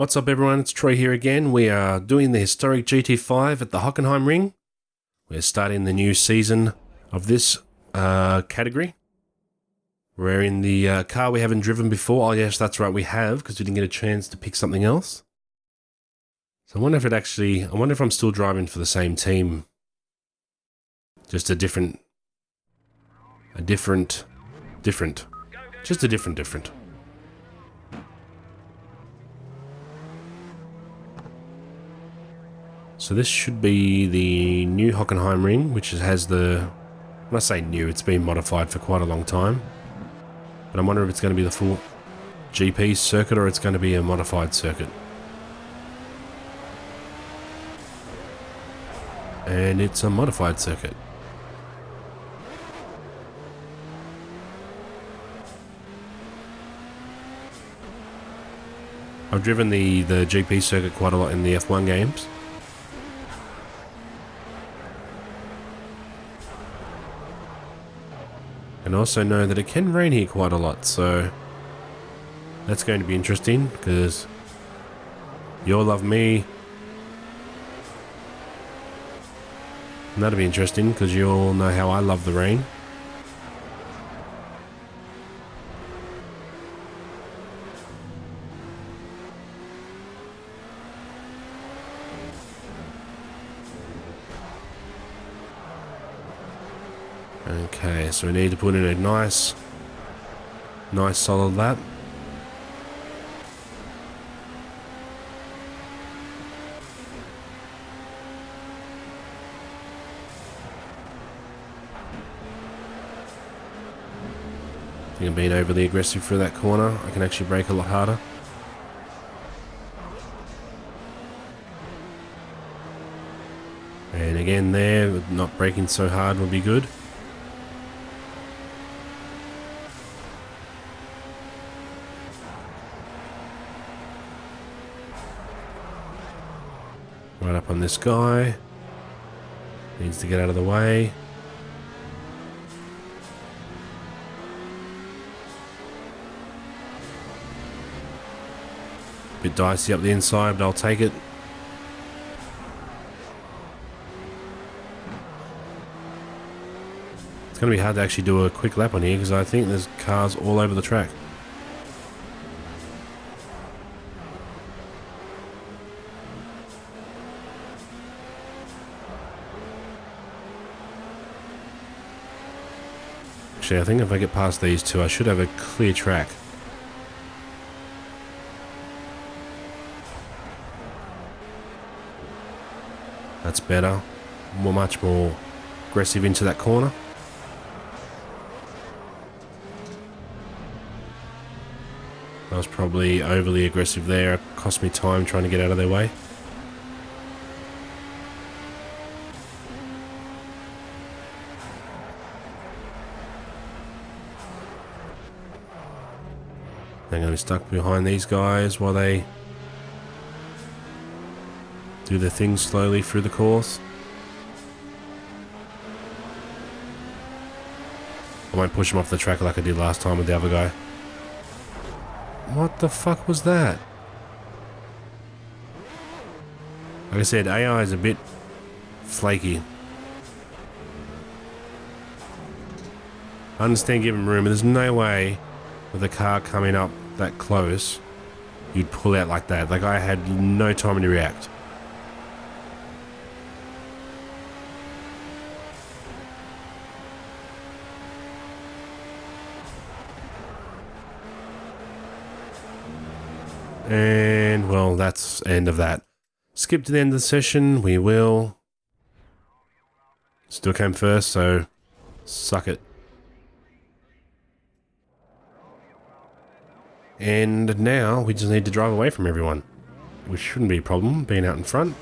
What's up everyone, it's Troy here again. We are doing the historic GT5 at the Hockenheim Ring. We're starting the new season of this category. We're in the car we haven't driven before. Oh yes, that's right, we have, because we didn't get a chance to pick something else. So I wonder if I'm still driving for the same team. Just a different. So this should be the new Hockenheim Ring, which has the... When I say new, it's been modified for quite a long time. But I'm wondering if it's going to be the full GP circuit or it's going to be a modified circuit. And it's a modified circuit. I've driven the GP circuit quite a lot in the F1 games. And also know that it can rain here quite a lot, so that's going to be interesting because you'll love me. And that'll be interesting because you all know how I love the rain. Okay, so we need to put in a nice solid lap. I think I'm being overly aggressive through that corner. I can actually brake a lot harder. And again there, not braking so hard would be good. Right up on this guy. Needs to get out of the way. Bit dicey up the inside, but I'll take it. It's going to be hard to actually do a quick lap on here because I think there's cars all over the track. Actually, I think if I get past these two, I should have a clear track. That's better. Much more aggressive into that corner. I was probably overly aggressive there. It cost me time trying to get out of their way. I'm going to be stuck behind these guys while they do their thing slowly through the course. I won't push them off the track like I did last time with the other guy. What the fuck was that? Like I said, AI is a bit flaky. I understand giving room, but there's no way with a car coming up that close you'd pull out like that. Like I had no time to react. And well, that's end of that. Skip to the end of the session, we will. Still came first, so suck it. And now we just need to drive away from everyone, which shouldn't be a problem, being out in front.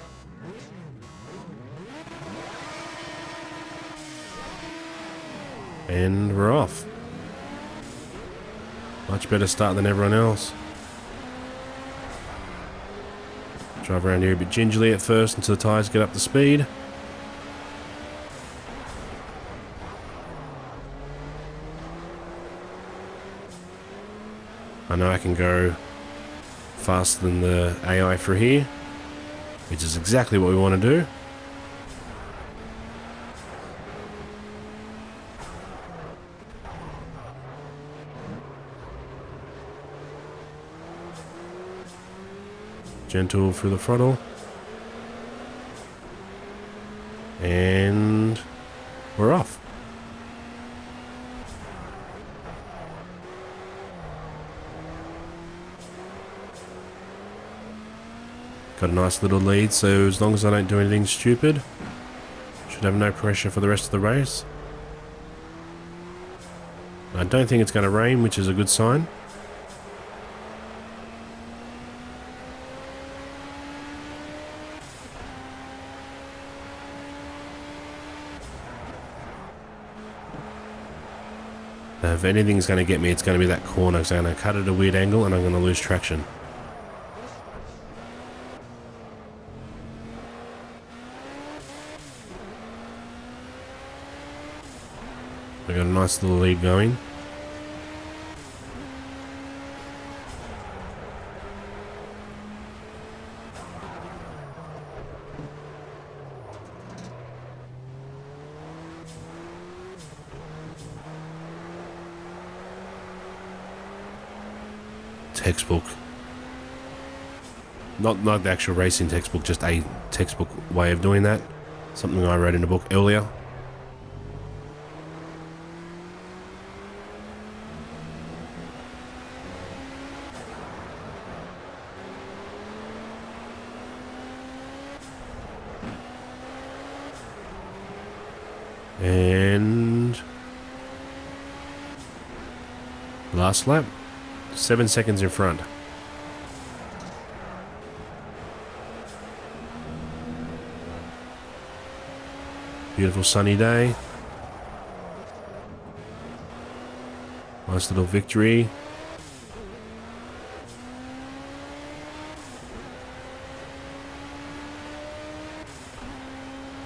And we're off. Much better start than everyone else. Drive around here a bit gingerly at first until the tyres get up to speed. I know I can go faster than the AI for here, which is exactly what we want to do. Gentle through the throttle. And we're off. Got a nice little lead, so as long as I don't do anything stupid, should have no pressure for the rest of the race. I don't think it's going to rain, which is a good sign. If anything's going to get me, it's going to be that corner, so I'm going to cut at a weird angle and I'm going to lose traction. I got a nice little lead going. Textbook. Not the actual racing textbook, just a textbook way of doing that. Something I read in a book earlier. And last lap. 7 seconds in front. Beautiful sunny day. Nice little victory.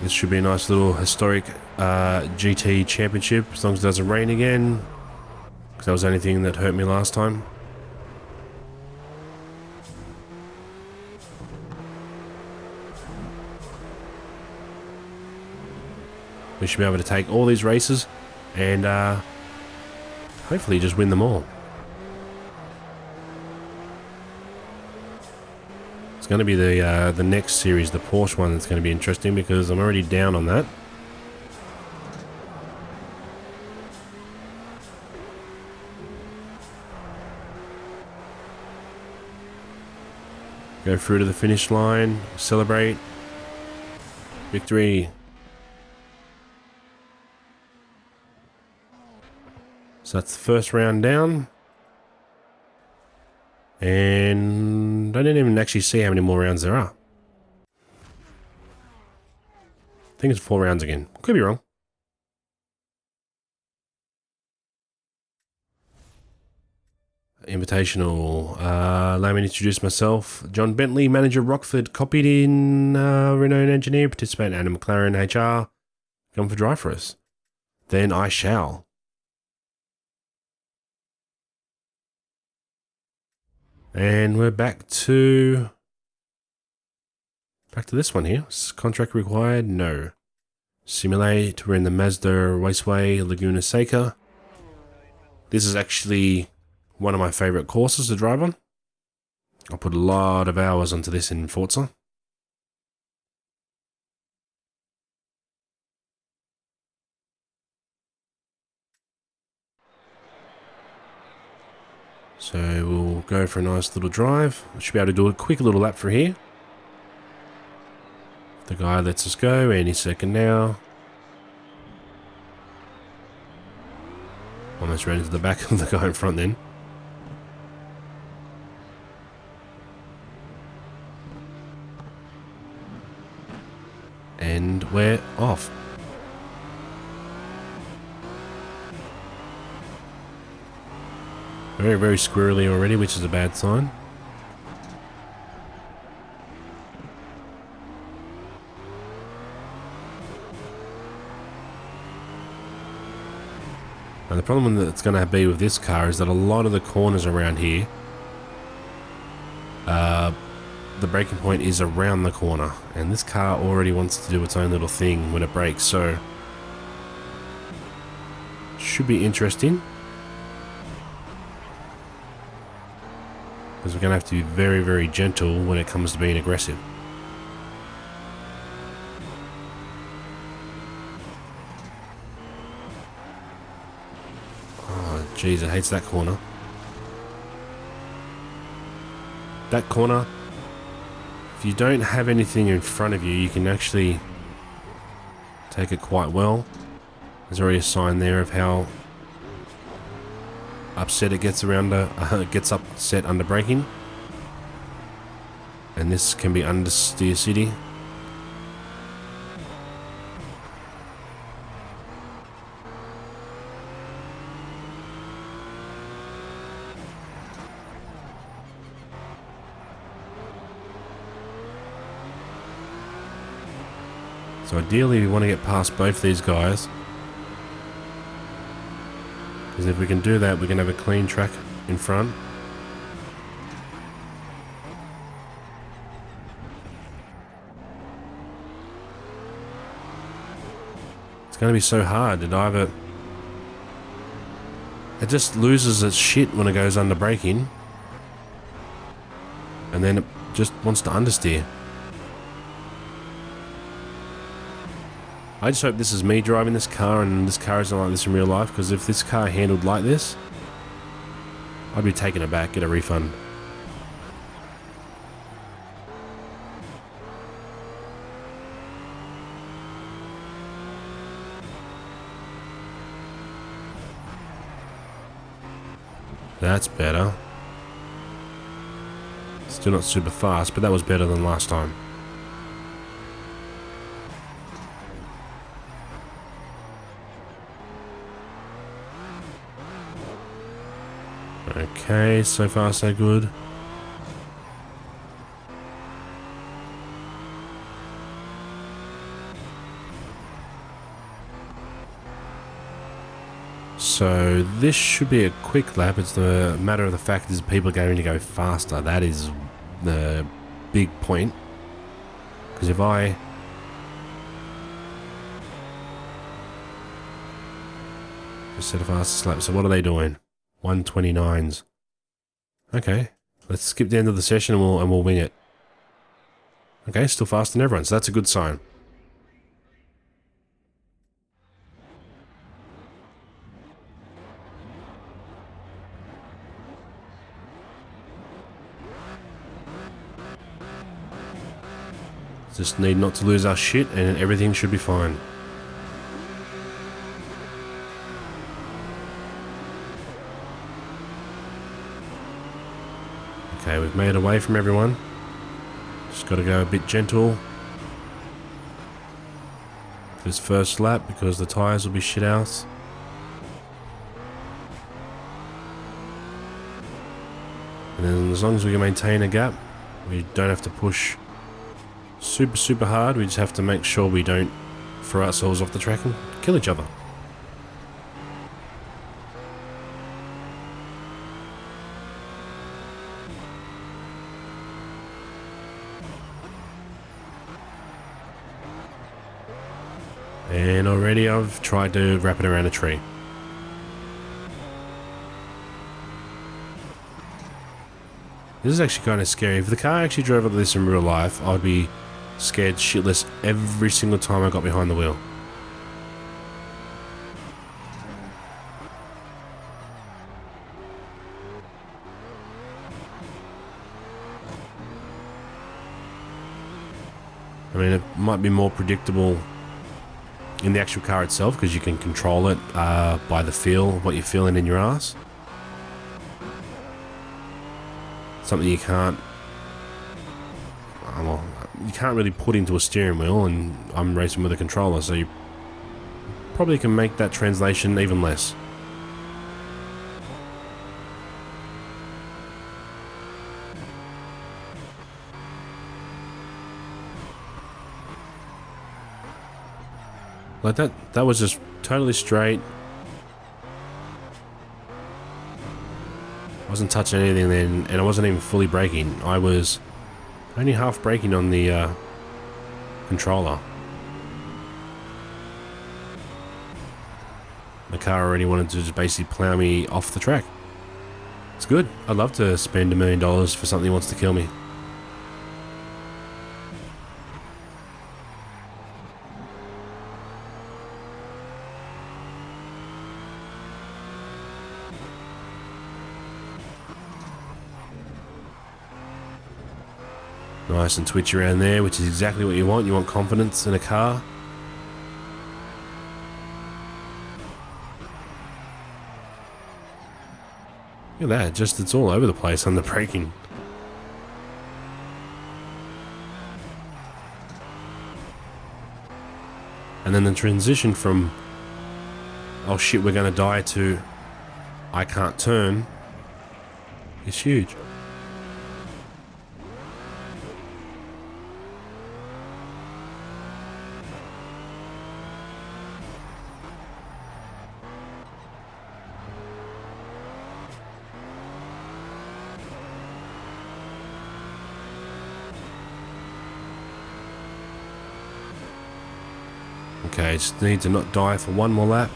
This should be a nice little historic GT championship, as long as it doesn't rain again, because that was the only thing that hurt me last time. We should be able to take all these races and hopefully just win them all. It's going to be the next series, the Porsche one, that's going to be interesting because I'm already down on that. Go through to the finish line, celebrate, victory. So that's the first round down. And I didn't even actually see how many more rounds there are. I think it's 4 rounds again. Could be wrong. Invitational. Allow me to introduce myself. John Bentley, Manager Rockford, copied in renowned engineer, participant Adam McLaren, HR. Come for drive for us. Then I shall. And we're back to this one here. Contract required? No. Simulate. We're in the Mazda Raceway, Laguna Seca. This is actually one of my favorite courses to drive on. I put a lot of hours onto this in Forza. So we'll go for a nice little drive. We should be able to do a quick little lap for here. The guy lets us go any second now. Almost ran into the back of the guy in front then. And we're off. Very, very squirrely already, which is a bad sign. And the problem that's going to be with this car is that a lot of the corners around here the braking point is around the corner, and this car already wants to do its own little thing when it brakes, so should be interesting, because we're going to have to be very, very gentle when it comes to being aggressive. Oh jeez, it hates that corner. That corner, if you don't have anything in front of you, you can actually take it quite well. There's already a sign there of how upset it gets around gets upset under braking. And this can be understeer city. So ideally we want to get past both these guys, because if we can do that we can have a clean track in front. It's going to be so hard. It just loses its shit when it goes under braking, and then it just wants to understeer. I just hope this is me driving this car and this car isn't like this in real life, because if this car handled like this, I'd be taking it back, get a refund. That's better. Still not super fast, but that was better than last time. Okay, so far so good. So this should be a quick lap. It's the matter of the fact is people are going to go faster. That is the big point. Because if I just set a fastest lap, so what are they doing? 129s. Okay, let's skip the end of the session and we'll wing it. Okay, still faster than everyone, so that's a good sign. Just need not to lose our shit and everything should be fine. Okay, we've made away from everyone. Just got to go a bit gentle this first lap because the tyres will be shit house. And then as long as we can maintain a gap, we don't have to push super hard. We just have to make sure we don't throw ourselves off the track and kill each other. And already I've tried to wrap it around a tree. This is actually kind of scary. If the car actually drove up this in real life, I'd be scared shitless every single time I got behind the wheel. I mean, it might be more predictable in the actual car itself because you can control it by the feel of what you're feeling in your ass. Something you can't, well, you can't really put into a steering wheel, and I'm racing with a controller, so you probably can make that translation even less. Like that was just totally straight. Wasn't touching anything then, and I wasn't even fully braking. I was only half braking on the controller. The car already wanted to just basically plow me off the track. It's good. I'd love to spend $1 million for something that wants to kill me. Nice and twitchy around there, which is exactly what you want. You want confidence in a car. Look at that, just it's all over the place on the braking. And then the transition from, oh shit, we're going to die, to I can't turn is huge. Okay, just need to not die for one more lap.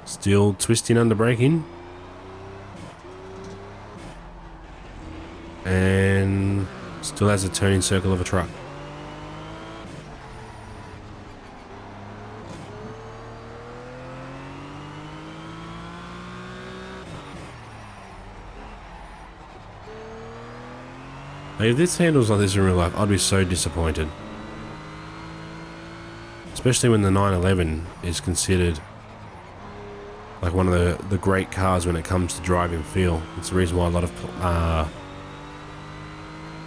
Still twisting under braking. And still has a turning circle of a truck. Like, if this handles like this in real life, I'd be so disappointed. Especially when the 911 is considered like one of the great cars when it comes to drive and feel. It's the reason why a lot of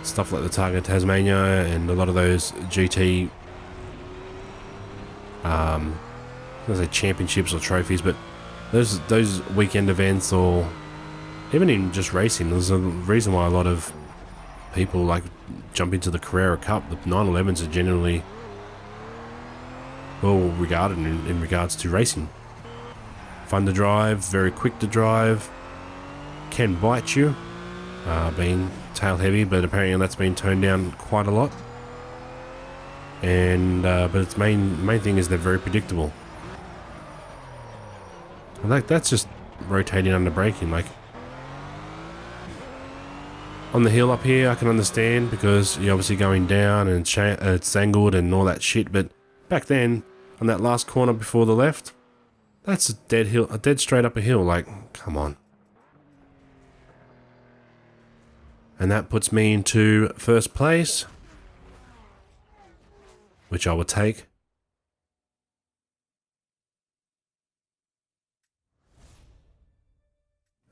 stuff like the Targa Tasmania and a lot of those GT I don't say championships or trophies, but those weekend events, or even in just racing, there's a reason why a lot of people like jump into the Carrera Cup. The 911s are generally well regarded in regards to racing. Fun to drive, very quick to drive, can bite you, being tail heavy, but apparently that's been toned down quite a lot. And but its main thing is they're very predictable. Like, that's just rotating under braking. Like, on the hill up here I can understand because you're obviously going down and it's angled and all that shit, but back then on that last corner before the left, that's a dead hill, a dead straight up a hill. Like, come on. And that puts me into first place, which I will take.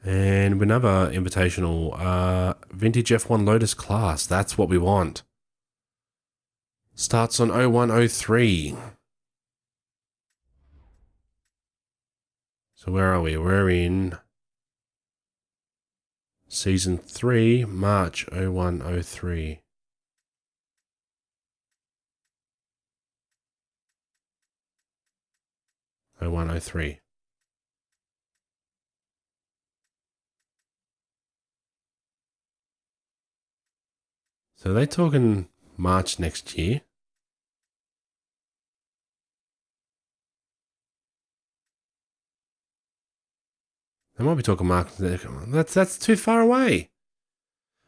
And another invitational, vintage F1 Lotus class. That's what we want. Starts on 0103. So where are we? We're in Season 3, March 0103. Oh, 0103. So they're talking March next year. They might be talking March. That's too far away.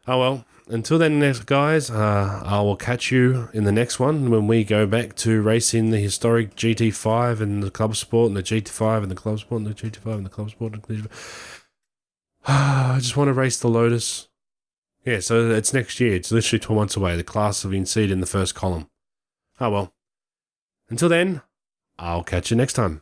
Oh well. Until then, guys, I will catch you in the next one when we go back to racing the historic GT5 and the Club Sport and the GT5 and the Club Sport and the GT5 and the Club Sport and the GT5. I just want to race the Lotus. Yeah, so it's next year. It's literally 12 months away. The class have been seated in the first column. Oh well. Until then, I'll catch you next time.